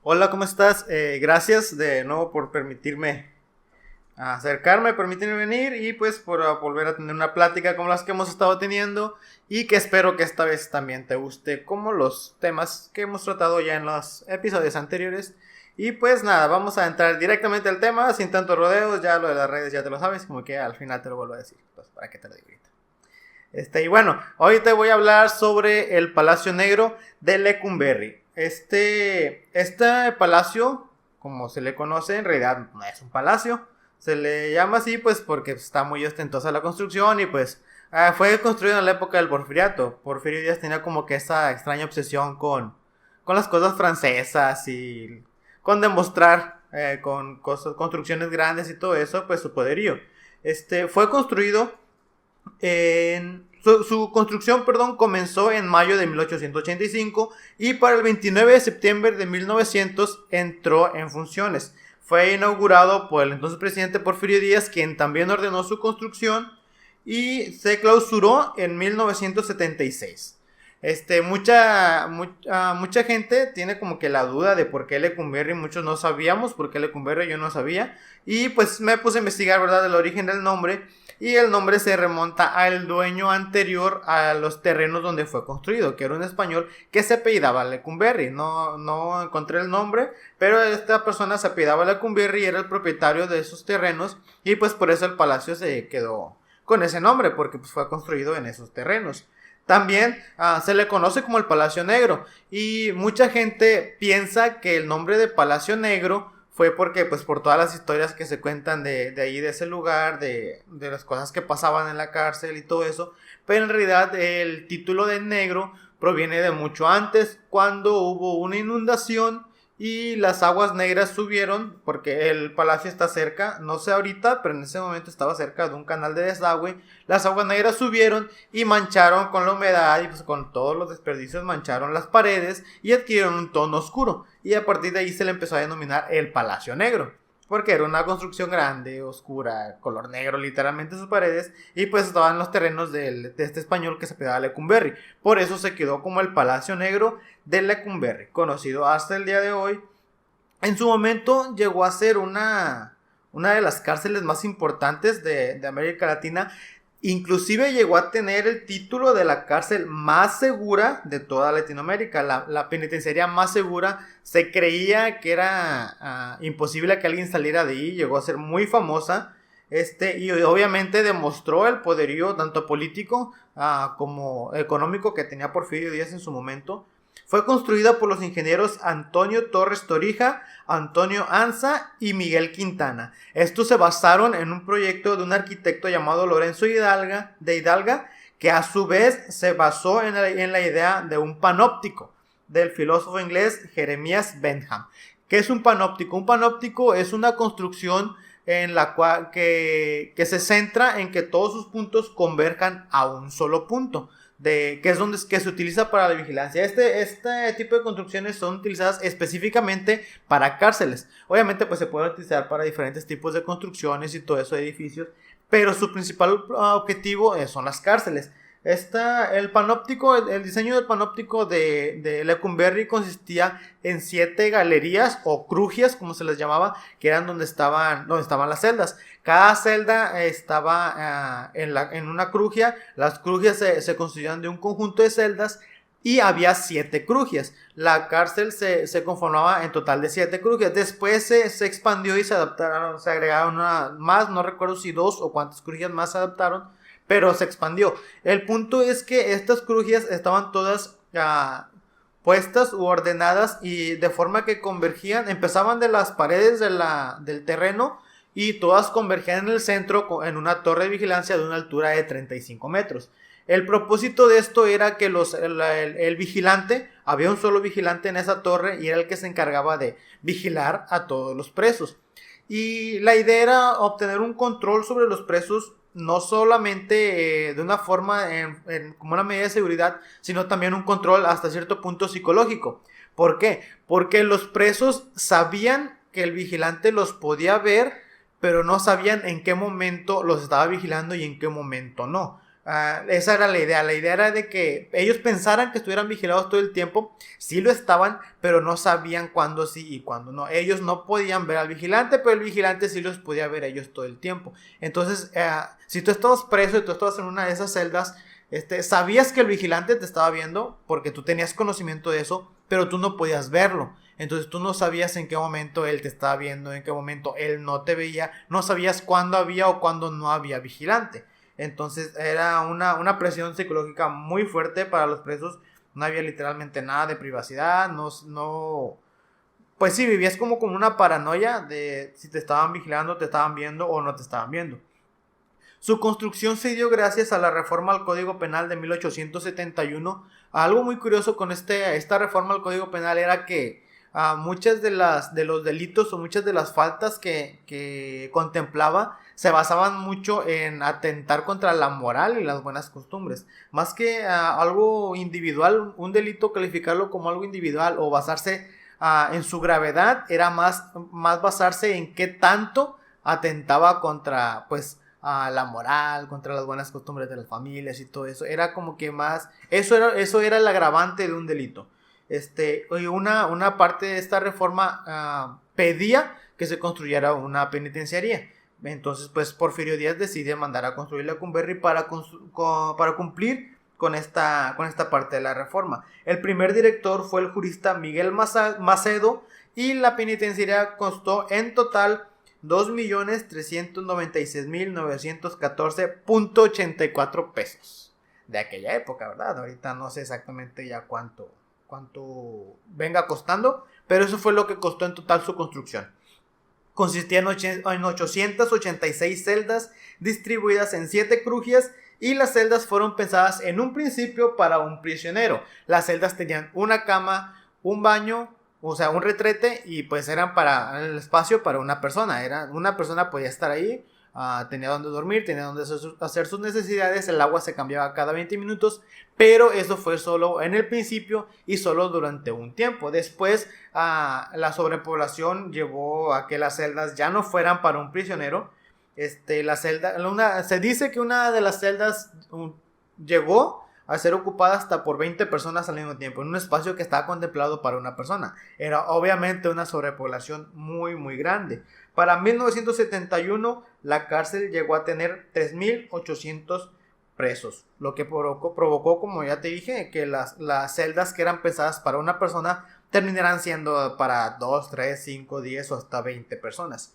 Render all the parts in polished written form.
Hola, ¿cómo estás? Gracias de nuevo por permitirme permitirme venir y pues por volver a tener una plática como las que hemos estado teniendo y que espero que esta vez también te guste como los temas que hemos tratado ya en los episodios anteriores. Y pues nada, vamos a entrar directamente al tema sin tantos rodeos, ya lo de las redes ya te lo sabes, como que al final te lo vuelvo a decir, pues para que te lo diga ahorita. Y bueno, hoy te voy a hablar sobre el Palacio Negro de Lecumberri. Este palacio, como se le conoce, en realidad no es un palacio. Se le llama así pues porque está muy ostentosa la construcción y pues fue construido en la época del Porfiriato. Porfirio Díaz tenía como que esa extraña obsesión con las cosas francesas y con demostrar con construcciones grandes y todo eso, pues su poderío. Fue construido su construcción, comenzó en mayo de 1885 y para el 29 de septiembre de 1900 entró en funciones. Fue inaugurado por el entonces presidente Porfirio Díaz, quien también ordenó su construcción, y se clausuró en 1976. Mucha gente tiene como que la duda de por qué Lecumberri, muchos no sabíamos por qué Lecumberri, yo no sabía, y pues me puse a investigar, ¿verdad?, el origen del nombre, y el nombre se remonta al dueño anterior a los terrenos donde fue construido, que era un español que se apellidaba Lecumberri. No encontré el nombre, pero esta persona se apellidaba Lecumberri y era el propietario de esos terrenos, y pues por eso el palacio se quedó con ese nombre, porque pues fue construido en esos terrenos. También se le conoce como el Palacio Negro, y mucha gente piensa que el nombre de Palacio Negro fue porque pues por todas las historias que se cuentan de ahí, de ese lugar, de las cosas que pasaban en la cárcel y todo eso, pero en realidad el título de negro proviene de mucho antes, cuando hubo una inundación y las aguas negras subieron, porque el palacio está cerca, no sé ahorita, pero en ese momento estaba cerca de un canal de desagüe. Las aguas negras subieron y mancharon con la humedad y pues con todos los desperdicios mancharon las paredes y adquirieron un tono oscuro, y a partir de ahí se le empezó a denominar el Palacio Negro, porque era una construcción grande, oscura, color negro literalmente sus paredes, y pues estaban los terrenos de este español que se apellidaba Lecumberri. Por eso se quedó como el Palacio Negro de Lecumberri, conocido hasta el día de hoy. En su momento llegó a ser una de las cárceles más importantes de América Latina. Inclusive llegó a tener el título de la cárcel más segura de toda Latinoamérica. La penitenciaría más segura. Se creía que era imposible que alguien saliera de ahí. Llegó a ser muy famosa. Y obviamente demostró el poderío tanto político como económico que tenía Porfirio Díaz en su momento. Fue construida por los ingenieros Antonio Torres Torija, Antonio Anza y Miguel Quintana. Estos se basaron en un proyecto de un arquitecto llamado Lorenzo de Hidalga, que a su vez se basó en la idea de un panóptico del filósofo inglés Jeremías Bentham. ¿Qué es un panóptico? Un panóptico es una construcción en la cual que se centra en que todos sus puntos converjan a un solo punto, que es donde que se utiliza para la vigilancia. Este tipo de construcciones son utilizadas específicamente para cárceles. Obviamente pues se pueden utilizar para diferentes tipos de construcciones y todo eso de edificios, pero su principal objetivo son las cárceles. El diseño del panóptico de Lecumberri consistía en 7 galerías o crujías, como se les llamaba, que eran donde estaban las celdas. Cada celda estaba en una crujía. Las crujías se constituían de un conjunto de celdas y había 7 crujías. La cárcel se conformaba en total de 7 crujías. Después se expandió y se agregaron más, no recuerdo si 2 o cuántas crujías más se adaptaron, pero se expandió. El punto es que estas crujías estaban todas puestas u ordenadas y de forma que convergían, empezaban de las paredes del terreno y todas convergían en el centro en una torre de vigilancia de una altura de 35 metros. El propósito de esto era que el vigilante, había un solo vigilante en esa torre y era el que se encargaba de vigilar a todos los presos. Y la idea era obtener un control sobre los presos, no solamente de una forma como una medida de seguridad, sino también un control hasta cierto punto psicológico. ¿Por qué? Porque los presos sabían que el vigilante los podía ver, pero no sabían en qué momento los estaba vigilando y en qué momento no. Esa era la idea. La idea era de que ellos pensaran que estuvieran vigilados todo el tiempo. Sí lo estaban, pero no sabían cuándo sí y cuándo no. Ellos no podían ver al vigilante, pero el vigilante sí los podía ver a ellos todo el tiempo. Entonces, si tú estabas preso y tú estabas en una de esas celdas, sabías que el vigilante te estaba viendo porque tú tenías conocimiento de eso, pero tú no podías verlo. Entonces tú no sabías en qué momento él te estaba viendo, en qué momento él no te veía, no sabías cuándo había o cuándo no había vigilante. Entonces era una presión psicológica muy fuerte para los presos. No había literalmente nada de privacidad, pues sí, vivías como una paranoia de si te estaban vigilando, te estaban viendo o no te estaban viendo. Su construcción se dio gracias a la reforma al Código Penal de 1871. Algo muy curioso con esta reforma al Código Penal era que muchas de los delitos o muchas de las faltas que contemplaba se basaban mucho en atentar contra la moral y las buenas costumbres. Más que algo individual, un delito calificarlo como algo individual o basarse en su gravedad, era más basarse en qué tanto atentaba contra, pues, la moral, contra las buenas costumbres de las familias y todo eso. Era como que más, eso era el agravante de un delito. Una parte de esta reforma pedía que se construyera una penitenciaría. Entonces, pues, Porfirio Díaz decide mandar a construir Lecumberri para cumplir con esta parte de la reforma. El primer director fue el jurista Miguel Macedo y la penitenciaría costó en total 2.396.914.84 pesos de aquella época, ¿verdad? Ahorita no sé exactamente ya cuánto venga costando, pero eso fue lo que costó en total su construcción. Consistía en 886 celdas distribuidas en 7 crujías y las celdas fueron pensadas en un principio para un prisionero. Las celdas tenían una cama, un baño, o sea, un retrete, y pues eran para el espacio para una persona. Una persona podía estar ahí, tenía donde dormir, tenía donde hacer sus necesidades, el agua se cambiaba cada 20 minutos, pero eso fue solo en el principio y solo durante un tiempo. Después la sobrepoblación llevó a que las celdas ya no fueran para un prisionero. Se dice que una de las celdas llegó a ser ocupada hasta por 20 personas al mismo tiempo, en un espacio que estaba contemplado para una persona. Era obviamente una sobrepoblación muy, muy grande. Para 1971, la cárcel llegó a tener 3.800 presos, lo que provocó, como ya te dije, que las celdas que eran pensadas para una persona terminarán siendo para 2, 3, 5, 10 o hasta 20 personas.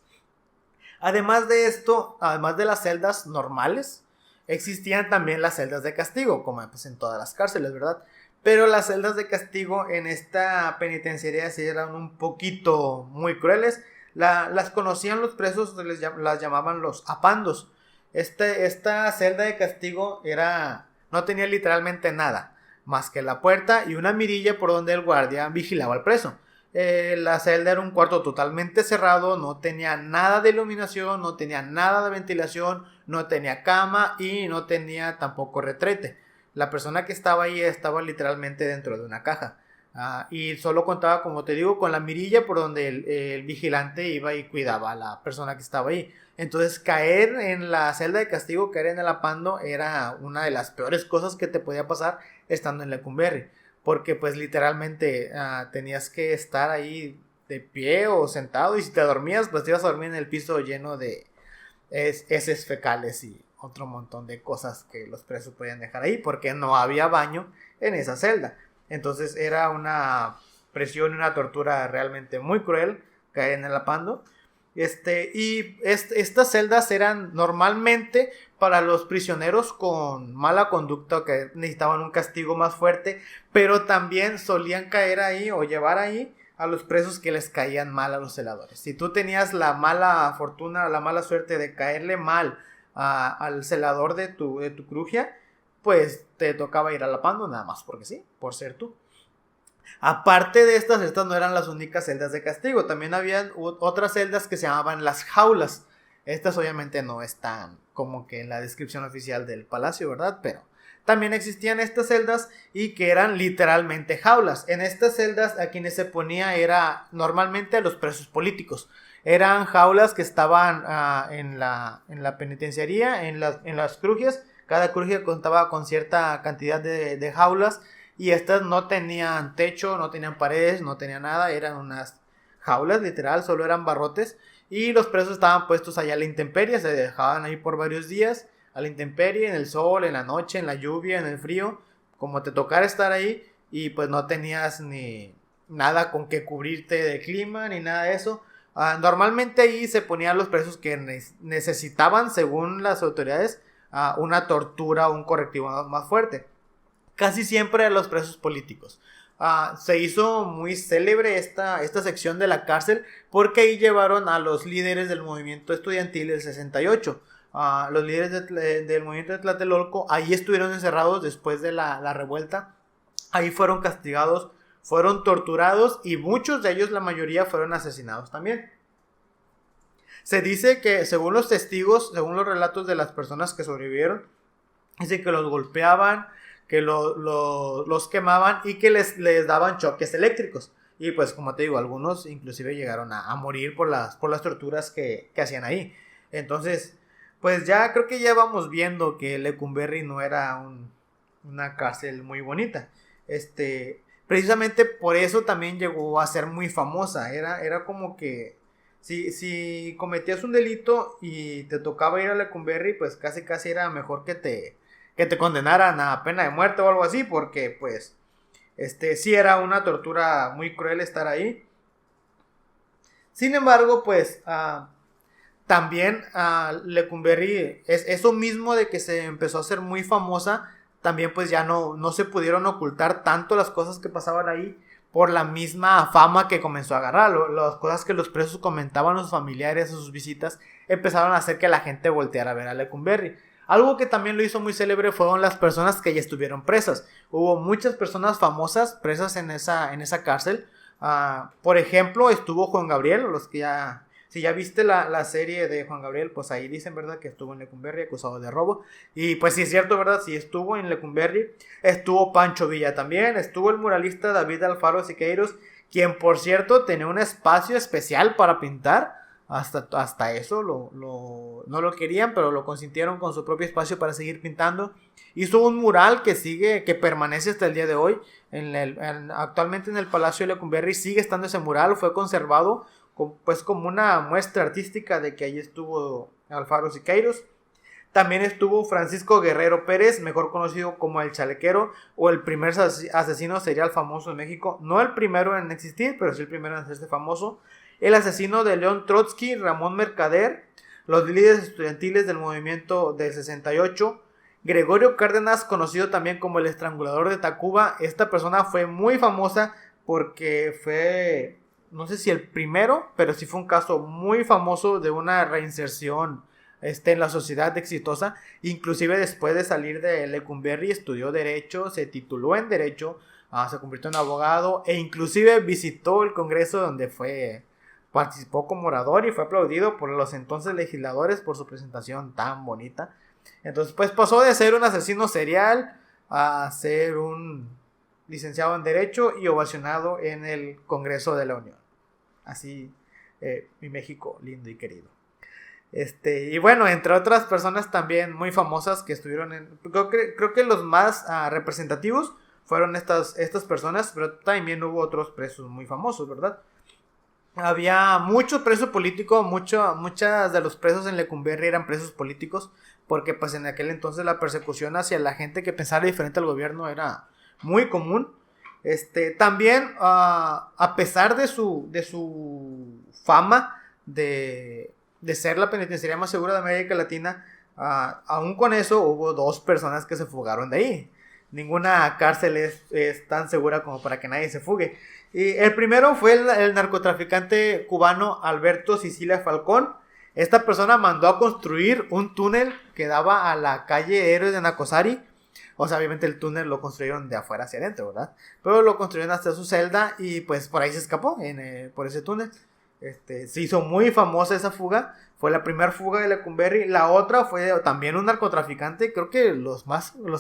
Además de esto, además de las celdas normales, existían también las celdas de castigo, como pues en todas las cárceles, ¿verdad? Pero las celdas de castigo en esta penitenciaría sí eran un poquito muy crueles. Las conocían los presos, las llamaban los apandos. Esta celda de castigo no tenía literalmente nada, más que la puerta y una mirilla por donde el guardia vigilaba al preso. La celda era un cuarto totalmente cerrado, no tenía nada de iluminación, no tenía nada de ventilación, no tenía cama y no tenía tampoco retrete. La persona que estaba ahí estaba literalmente dentro de una caja. Y solo contaba, como te digo, con la mirilla por donde el vigilante iba y cuidaba a la persona que estaba ahí. Entonces caer en la celda de castigo, caer en el apando, era una de las peores cosas que te podía pasar estando en Lecumberri. Porque pues literalmente tenías que estar ahí de pie o sentado, y si te dormías pues te ibas a dormir en el piso lleno de heces fecales y otro montón de cosas que los presos podían dejar ahí, porque no había baño en esa celda. Entonces era una presión y una tortura realmente muy cruel caer en el apando. Estas celdas eran normalmente para los prisioneros con mala conducta que necesitaban un castigo más fuerte, pero también solían caer ahí o llevar ahí a los presos que les caían mal a los celadores. Si tú tenías la mala fortuna, la mala suerte de caerle mal al celador de tu crujía, pues te tocaba ir al apando nada más porque sí, por ser tú. Aparte de estas no eran las únicas celdas de castigo. También habían otras celdas que se llamaban las jaulas. Estas obviamente no están como que en la descripción oficial del palacio, ¿verdad? Pero también existían estas celdas y que eran literalmente jaulas. En estas celdas a quienes se ponía era normalmente a los presos políticos. Eran jaulas que estaban en la penitenciaría, en las crujías, Cada cruje contaba con cierta cantidad de jaulas y estas no tenían techo, no tenían paredes, no tenían nada, eran unas jaulas literal, solo eran barrotes y los presos estaban puestos allá a la intemperie, se dejaban ahí por varios días a la intemperie, en el sol, en la noche, en la lluvia, en el frío, como te tocara estar ahí y pues no tenías ni nada con que cubrirte de clima ni nada de eso. Normalmente ahí se ponían los presos que necesitaban, según las autoridades, una tortura o un correctivo más fuerte. Casi siempre a los presos políticos. Se hizo muy célebre esta sección de la cárcel porque ahí llevaron a los líderes del movimiento estudiantil del 68. Los líderes del movimiento de Tlatelolco ahí estuvieron encerrados después de la revuelta. Ahí fueron castigados, fueron torturados y muchos de ellos, la mayoría, fueron asesinados también. Se dice que, según los testigos, según los relatos de las personas que sobrevivieron, dice que los golpeaban, que los quemaban y que les daban choques eléctricos. Y pues, como te digo, algunos inclusive llegaron a morir por las torturas que hacían ahí. Entonces, pues ya creo que ya vamos viendo que Lecumberri no era una cárcel muy bonita. Precisamente por eso también llegó a ser muy famosa. Era como que si cometías un delito y te tocaba ir a Lecumberri, pues casi era mejor que te condenaran a pena de muerte o algo así, porque pues sí era una tortura muy cruel estar ahí. Sin embargo, pues también Lecumberri, eso mismo de que se empezó a hacer muy famosa, también pues ya no se pudieron ocultar tanto las cosas que pasaban ahí por la misma fama que comenzó a agarrar. Las cosas que los presos comentaban a sus familiares, a sus visitas, empezaron a hacer que la gente volteara a ver a Lecumberri. Algo que también lo hizo muy célebre fueron las personas que ya estuvieron presas. Hubo muchas personas famosas presas en esa cárcel. Por ejemplo, estuvo Juan Gabriel, si ya viste la serie de Juan Gabriel, pues ahí dicen, ¿verdad?, que estuvo en Lecumberri acusado de robo. Y pues sí es cierto, ¿verdad?, sí estuvo en Lecumberri. Estuvo Pancho Villa también, estuvo el muralista David Alfaro Siqueiros, quien por cierto tenía un espacio especial para pintar. Hasta eso no lo querían, pero lo consintieron con su propio espacio para seguir pintando. Hizo un mural que permanece hasta el día de hoy. Actualmente en el Palacio de Lecumberri sigue estando ese mural, fue conservado pues como una muestra artística de que ahí estuvo Alfaro Siqueiros. También estuvo Francisco Guerrero Pérez, mejor conocido como el Chalequero, o el primer asesino serial famoso en México. No el primero en existir, pero sí el primero en hacerse famoso. El asesino de León Trotsky, Ramón Mercader, los líderes estudiantiles del movimiento del 68. Gregorio Cárdenas, conocido también como el estrangulador de Tacuba. Esta persona fue muy famosa porque fue, no sé si el primero, pero sí fue un caso muy famoso de una reinserción en la sociedad exitosa. Inclusive después de salir de Lecumberri estudió Derecho, se tituló en Derecho, se convirtió en abogado e inclusive visitó el Congreso donde participó como orador y fue aplaudido por los entonces legisladores por su presentación tan bonita. Entonces pues pasó de ser un asesino serial a ser un licenciado en Derecho y ovacionado en el Congreso de la Unión. Así, mi México lindo y querido. Y bueno, entre otras personas también muy famosas que estuvieron creo que los más representativos fueron estas personas, pero también hubo otros presos muy famosos, ¿verdad? Había muchos presos políticos, muchas de los presos en Lecumberri eran presos políticos, porque pues en aquel entonces la persecución hacia la gente que pensara diferente al gobierno era muy común. También, a pesar de su fama de ser la penitenciaría más segura de América Latina, aún con eso hubo 2 personas que se fugaron de ahí. Ninguna cárcel es tan segura como para que nadie se fugue. Y el primero fue el narcotraficante cubano Alberto Sicilia Falcón. Esta persona mandó a construir un túnel que daba a la calle Héroes de Nacosari. O sea, obviamente el túnel lo construyeron de afuera hacia adentro, ¿verdad? Pero lo construyeron hasta su celda y pues por ahí se escapó por ese túnel. Se hizo muy famosa esa fuga. Fue la primera fuga de Lecumberri. La otra fue también un narcotraficante. Creo que los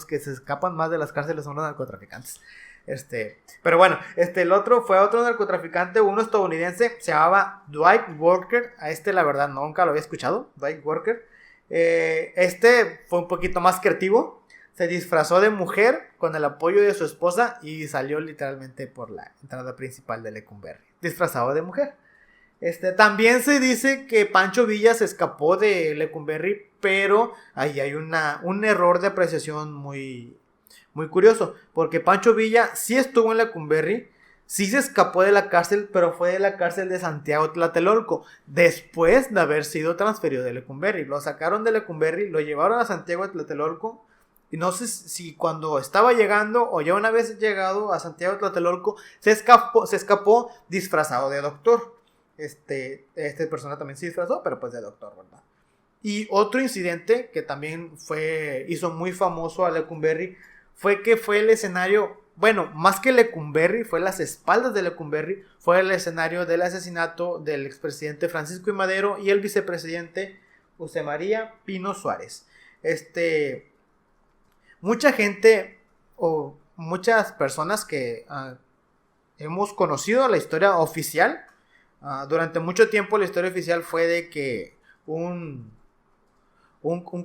que se escapan más de las cárceles son los narcotraficantes. Pero bueno, el otro fue otro narcotraficante, uno estadounidense, se llamaba Dwight Walker. A la verdad nunca lo había escuchado, Dwight Walker. Este fue un poquito más creativo. Se disfrazó de mujer con el apoyo de su esposa y salió literalmente por la entrada principal de Lecumberri, disfrazado de mujer. También se dice que Pancho Villa se escapó de Lecumberri, pero ahí hay un error de apreciación muy, muy curioso, porque Pancho Villa sí estuvo en Lecumberri, sí se escapó de la cárcel, pero fue de la cárcel de Santiago Tlatelolco, después de haber sido transferido de Lecumberri. Lo sacaron de Lecumberri, lo llevaron a Santiago Tlatelolco, y no sé si cuando estaba llegando o ya una vez llegado a Santiago Tlatelolco se escapó disfrazado de doctor. Esta persona también se disfrazó, pero pues de doctor, ¿verdad? Y otro incidente que también hizo muy famoso a Lecumberri fue que fue el escenario, bueno, más que Lecumberri, fue las espaldas de Lecumberri, fue el escenario del asesinato del expresidente Francisco I. Madero y el vicepresidente José María Pino Suárez. Mucha gente o muchas personas que hemos conocido la historia oficial, durante mucho tiempo la historia oficial fue de que un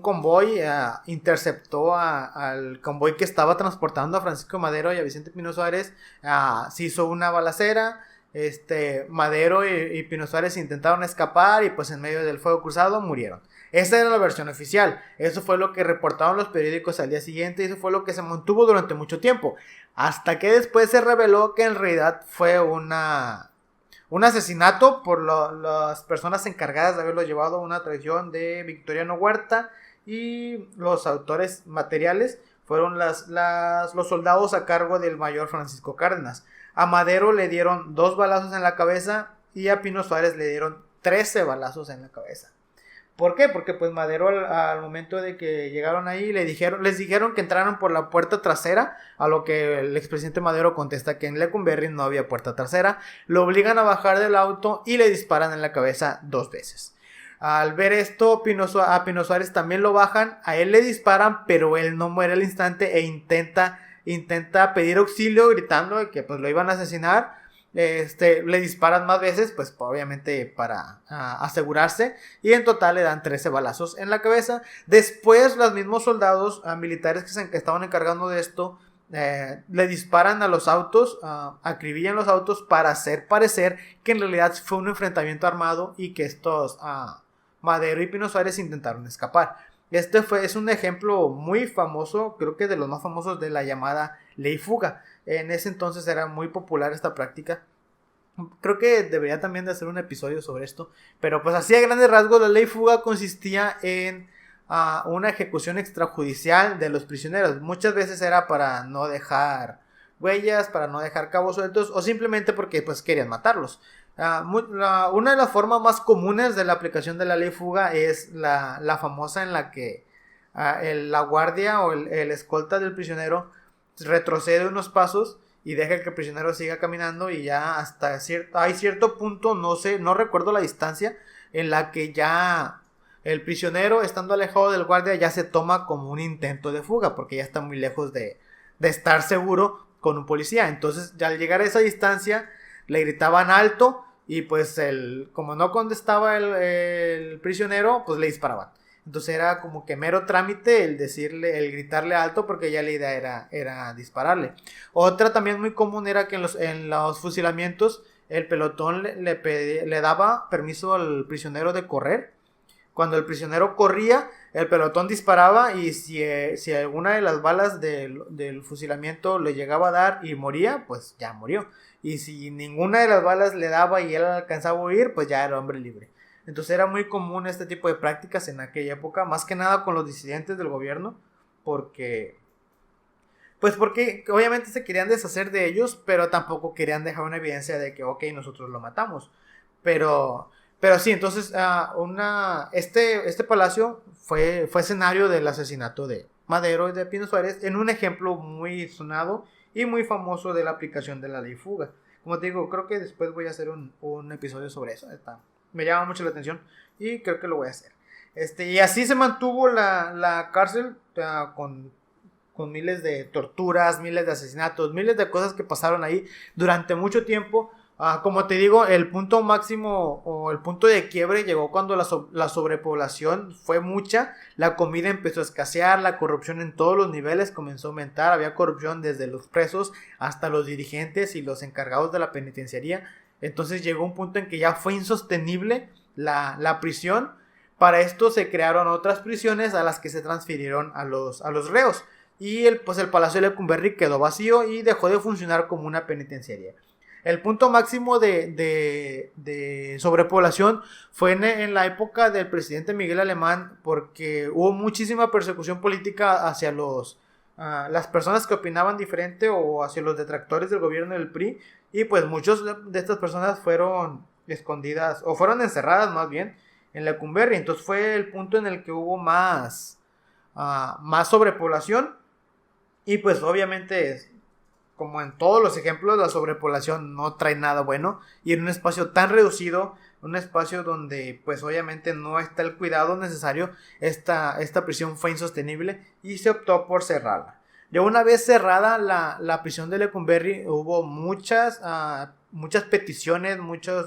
convoy interceptó al convoy que estaba transportando a Francisco Madero y a Vicente Pino Suárez. Se hizo una balacera. Madero y Pino Suárez intentaron escapar y pues en medio del fuego cruzado murieron. Esa era la versión oficial. Eso fue lo que reportaron los periódicos al día siguiente y eso fue lo que se mantuvo durante mucho tiempo. Hasta que después se reveló que en realidad fue un asesinato por las personas encargadas de haberlo llevado a una traición de Victoriano Huerta, y los autores materiales fueron los soldados a cargo del mayor Francisco Cárdenas. A Madero le dieron 2 balazos en la cabeza y a Pino Suárez le dieron 13 balazos en la cabeza. ¿Por qué? Porque pues Madero al momento de que llegaron ahí les dijeron que entraran por la puerta trasera, a lo que el expresidente Madero contesta que en Lecumberri no había puerta trasera. Lo obligan a bajar del auto y le disparan en la cabeza 2 veces. Al ver esto, a Pino Suárez también lo bajan, a él le disparan, pero él no muere al instante e intenta pedir auxilio gritando que pues lo iban a asesinar. Le disparan más veces, pues obviamente para asegurarse, y en total le dan 13 balazos en la cabeza. Después los mismos soldados militares que estaban encargando de esto le disparan a los autos, acribillan los autos para hacer parecer que en realidad fue un enfrentamiento armado y que estos Madero y Pino Suárez intentaron escapar. Es un ejemplo muy famoso, creo que de los más famosos, de la llamada ley fuga. En ese entonces era muy popular esta práctica. Creo que debería también de hacer un episodio sobre esto. Pero pues así a grandes rasgos la ley fuga consistía en una ejecución extrajudicial de los prisioneros. Muchas veces era para no dejar huellas, para no dejar cabos sueltos, o simplemente porque pues querían matarlos. Una de las formas más comunes de la aplicación de la ley fuga es la famosa en la que la guardia o el escolta del prisionero retrocede unos pasos y deja que el prisionero siga caminando, y ya hasta hay cierto punto, no recuerdo la distancia, en la que ya el prisionero, estando alejado del guardia, ya se toma como un intento de fuga, porque ya está muy lejos de estar seguro con un policía. Entonces ya al llegar a esa distancia le gritaban alto, y pues como no contestaba el prisionero, pues le disparaban. Entonces era como que mero trámite el gritarle alto, porque ya la idea era dispararle. Otra también muy común era que en los fusilamientos el pelotón le daba permiso al prisionero de correr. Cuando el prisionero corría, el pelotón disparaba, y si alguna de las balas del fusilamiento le llegaba a dar y moría, pues ya murió. Y si ninguna de las balas le daba y él alcanzaba a huir, pues ya era hombre libre. Entonces era muy común este tipo de prácticas en aquella época, más que nada con los disidentes del gobierno, porque obviamente se querían deshacer de ellos, pero tampoco querían dejar una evidencia de que, ok, nosotros lo matamos. Pero sí, entonces este palacio fue escenario del asesinato de Madero y de Pino Suárez, en un ejemplo muy sonado y muy famoso de la aplicación de la ley fuga. Como te digo, creo que después voy a hacer un episodio sobre eso. Me llama mucho la atención y creo que lo voy a hacer. Y así se mantuvo la cárcel con miles de torturas, miles de asesinatos, miles de cosas que pasaron ahí durante mucho tiempo. Como te digo, el punto máximo o el punto de quiebre llegó cuando la sobrepoblación fue mucha, la comida empezó a escasear, la corrupción en todos los niveles comenzó a aumentar, había corrupción desde los presos hasta los dirigentes y los encargados de la penitenciaría. Entonces llegó un punto en que ya fue insostenible la prisión. Para esto se crearon otras prisiones a las que se transfirieron a los reos. Y pues el Palacio de Lecumberri quedó vacío y dejó de funcionar como una penitenciaría. El punto máximo de sobrepoblación fue en la época del presidente Miguel Alemán, porque hubo muchísima persecución política hacia las personas que opinaban diferente o hacia los detractores del gobierno del PRI, y pues muchos de estas personas fueron escondidas o fueron encerradas más bien en Lecumberri. Entonces fue el punto en el que hubo más sobrepoblación, y pues obviamente, como en todos los ejemplos, la sobrepoblación no trae nada bueno, y en un espacio tan reducido, un espacio donde pues obviamente no está el cuidado necesario, esta prisión fue insostenible y se optó por cerrarla. Ya una vez cerrada la prisión de Lecumberri, hubo muchas peticiones, muchas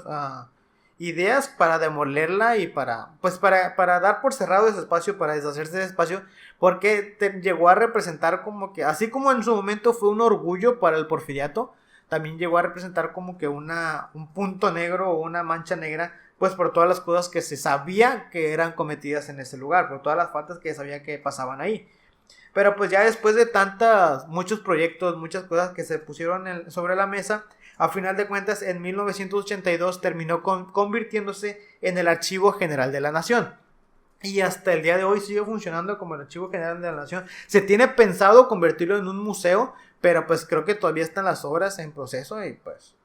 ideas para demolerla y para dar por cerrado ese espacio, para deshacerse de ese espacio, porque llegó a representar como que, así como en su momento fue un orgullo para el porfiriato, también llegó a representar como que un punto negro o una mancha negra, pues por todas las cosas que se sabía que eran cometidas en ese lugar, por todas las faltas que se sabía que pasaban ahí. Pero pues ya después de muchos proyectos, muchas cosas que se pusieron sobre la mesa, a final de cuentas en 1982 terminó convirtiéndose en el Archivo General de la Nación. Y hasta el día de hoy sigue funcionando como el Archivo General de la Nación. Se tiene pensado convertirlo en un museo, pero pues creo que todavía están las obras en proceso y pues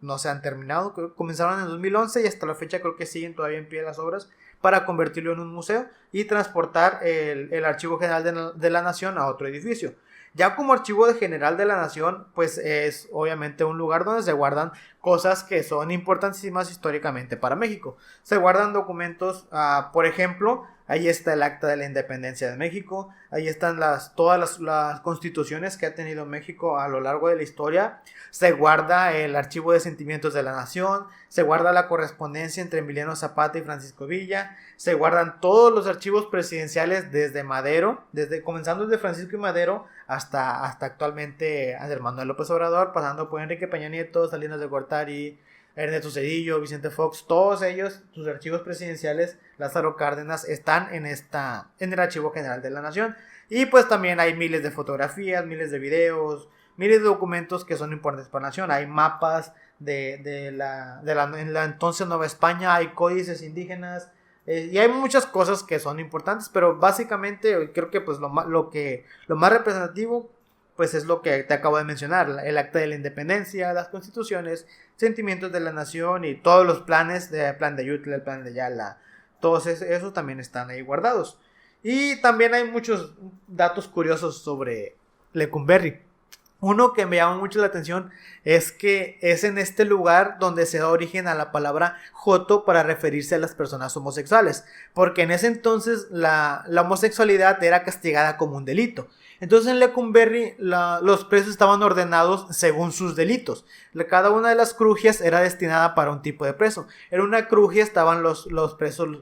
no se han terminado. Comenzaron en 2011 y hasta la fecha creo que siguen todavía en pie las obras para convertirlo en un museo y transportar el Archivo General de la Nación a otro edificio. Ya como Archivo General de la Nación, pues es obviamente un lugar donde se guardan cosas que son importantísimas históricamente para México. Se guardan documentos, por ejemplo, ahí está el Acta de la Independencia de México, ahí están todas las constituciones que ha tenido México a lo largo de la historia. Se guarda el Archivo de Sentimientos de la Nación, se guarda la correspondencia entre Emiliano Zapata y Francisco Villa, se guardan todos los archivos presidenciales desde Madero, comenzando desde Francisco y Madero hasta actualmente Andrés Manuel López Obrador, pasando por Enrique Peña Nieto, Salinas de Gortari, Ernesto Zedillo, Vicente Fox. Todos ellos, sus archivos presidenciales, Lázaro Cárdenas, están en el Archivo General de la Nación. Y pues también hay miles de fotografías, miles de videos, miles de documentos que son importantes para la nación. Hay mapas en la entonces Nueva España, hay códices indígenas, y hay muchas cosas que son importantes, pero básicamente creo que pues lo más representativo pues es lo que te acabo de mencionar: el Acta de la Independencia, las constituciones, Sentimientos de la Nación y todos los planes, el plan de Ayutla, el plan de Ayala, todos esos también están ahí guardados. Y también hay muchos datos curiosos sobre Lecumberri. Uno que me llama mucho la atención es que es en este lugar donde se da origen a la palabra joto para referirse a las personas homosexuales, porque en ese entonces la homosexualidad era castigada como un delito. Entonces en Lecumberri los presos estaban ordenados según sus delitos. Cada una de las crujías era destinada para un tipo de preso. En una crujía estaban los presos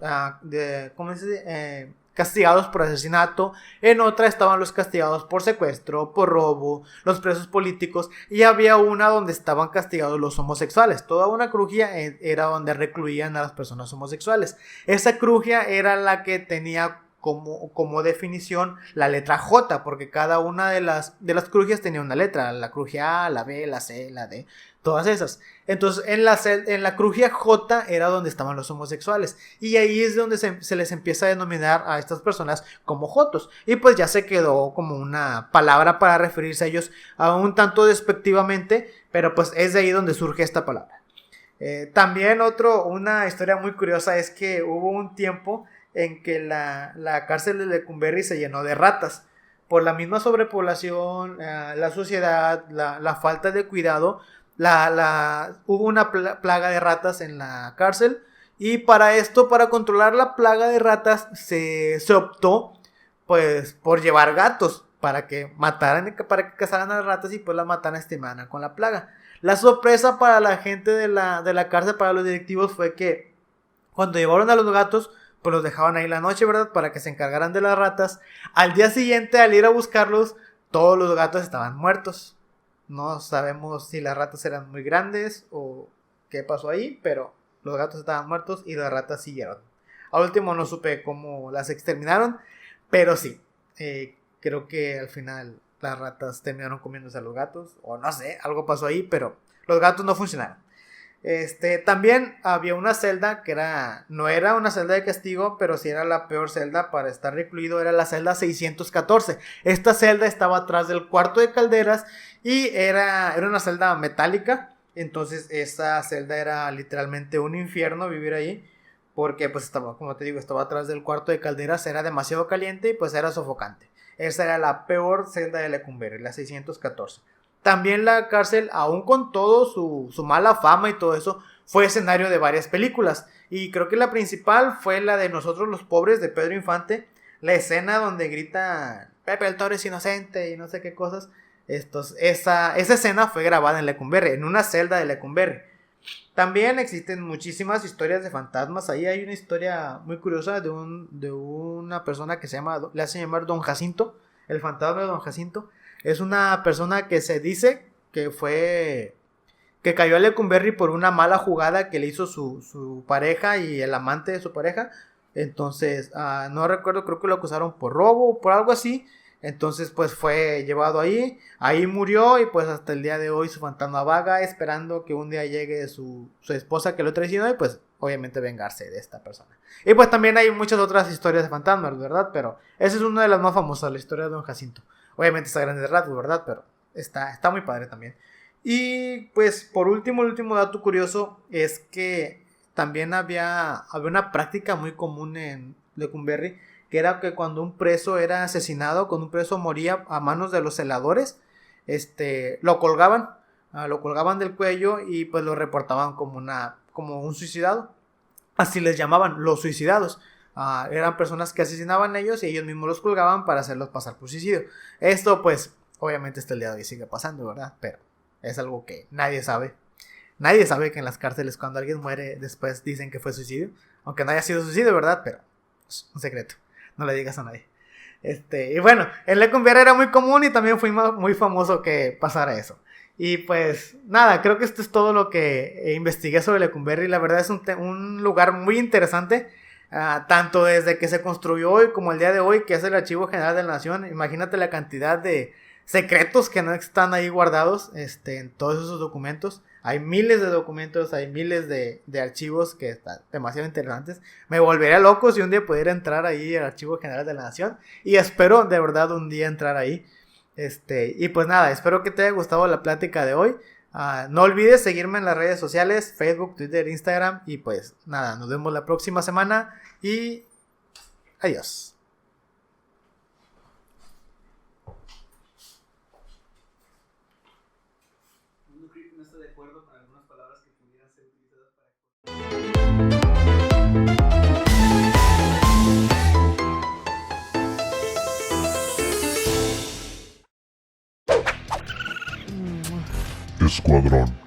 castigados por asesinato, en otra estaban los castigados por secuestro, por robo, los presos políticos, y había una donde estaban castigados los homosexuales. Toda una crujía era donde recluían a las personas homosexuales. Esa crujía era la que tenía como definición la letra J, porque cada una de las crujías tenía una letra: la crujía A, la B, la C, la D, todas esas. Entonces en la crujía J era donde estaban los homosexuales, y ahí es donde se les empieza a denominar a estas personas como jotos, y pues ya se quedó como una palabra para referirse a ellos, a un tanto despectivamente, pero pues es de ahí donde surge esta palabra. También una historia muy curiosa es que hubo un tiempo en que la cárcel de Lecumberri se llenó de ratas. Por la misma sobrepoblación, la suciedad, la falta de cuidado, hubo una plaga de ratas en la cárcel, y para controlar la plaga de ratas, se optó pues por llevar gatos para que cazaran a las ratas y pues las mataran, estimaran con la plaga. La sorpresa para la gente de la cárcel, para los directivos, fue que cuando llevaron a los gatos, pues los dejaban ahí la noche, ¿verdad? Para que se encargaran de las ratas. Al día siguiente, al ir a buscarlos, todos los gatos estaban muertos. No sabemos si las ratas eran muy grandes o qué pasó ahí, pero los gatos estaban muertos y las ratas siguieron. Al último no supe cómo las exterminaron, pero sí, creo que al final las ratas terminaron comiéndose a los gatos, o no sé, algo pasó ahí, pero los gatos no funcionaron. También había una celda que no era una celda de castigo, pero sí era la peor celda para estar recluido, era la celda 614. Esta celda estaba atrás del cuarto de calderas y era una celda metálica, entonces esa celda era literalmente un infierno vivir ahí, porque pues estaba, como te digo, estaba atrás del cuarto de calderas, era demasiado caliente y pues era sofocante. Esa era la peor celda de Lecumberri, la 614. También la cárcel, aún con todo su mala fama y todo eso, fue escenario de varias películas. Y creo que la principal fue la de Nosotros los Pobres, de Pedro Infante. La escena donde grita Pepe el Toro es inocente y no sé qué cosas. Esa escena fue grabada en Lecumberri, en una celda de Lecumberri. También existen muchísimas historias de fantasmas. Ahí hay una historia muy curiosa de una persona que le hacen llamar Don Jacinto, el fantasma de Don Jacinto. Es una persona que se dice que cayó a Lecumberri por una mala jugada que le hizo su pareja y el amante de su pareja. Entonces, no recuerdo, creo que lo acusaron por robo o por algo así. Entonces, pues fue llevado ahí murió y pues hasta el día de hoy su fantasma vaga esperando que un día llegue su esposa que lo traicionó y pues obviamente vengarse de esta persona. Y pues también hay muchas otras historias de fantasmas, ¿verdad? Pero esa es una de las más famosas, la historia de Don Jacinto. Obviamente está grande de rasgos, ¿verdad? Pero está muy padre también. Y pues por último, el último dato curioso es que también había una práctica muy común en Lecumberri, que era que cuando un preso era asesinado, cuando un preso moría a manos de los celadores, lo colgaban del cuello y pues lo reportaban como un suicidado. Así les llamaban, los suicidados. Eran personas que asesinaban a ellos y ellos mismos los colgaban para hacerlos pasar por suicidio. Esto pues obviamente hasta el día de hoy sigue pasando, ¿verdad? Pero es algo que nadie sabe. Nadie sabe que en las cárceles cuando alguien muere después dicen que fue suicidio. Aunque no haya sido suicidio, ¿verdad? Pero es un secreto. No le digas a nadie. Y bueno, en Lecumberri era muy común y también fue muy famoso que pasara eso. Y pues nada, creo que esto es todo lo que investigué sobre Lecumberri. La verdad es un lugar muy interesante. Tanto desde que se construyó hoy como el día de hoy, que es el Archivo General de la Nación. Imagínate la cantidad de secretos que no están ahí guardados en todos esos documentos. Hay miles de documentos, hay miles de archivos que están demasiado interesantes. Me volvería loco si un día pudiera entrar ahí al Archivo General de la Nación. Y espero de verdad un día entrar ahí. Y pues nada, espero que te haya gustado la plática de hoy. No olvides seguirme en las redes sociales, Facebook, Twitter, Instagram. Y pues nada, nos vemos la próxima semana. Y adiós. No estoy de acuerdo con algunas palabras que pudieran ser utilizadas para... Escuadrón.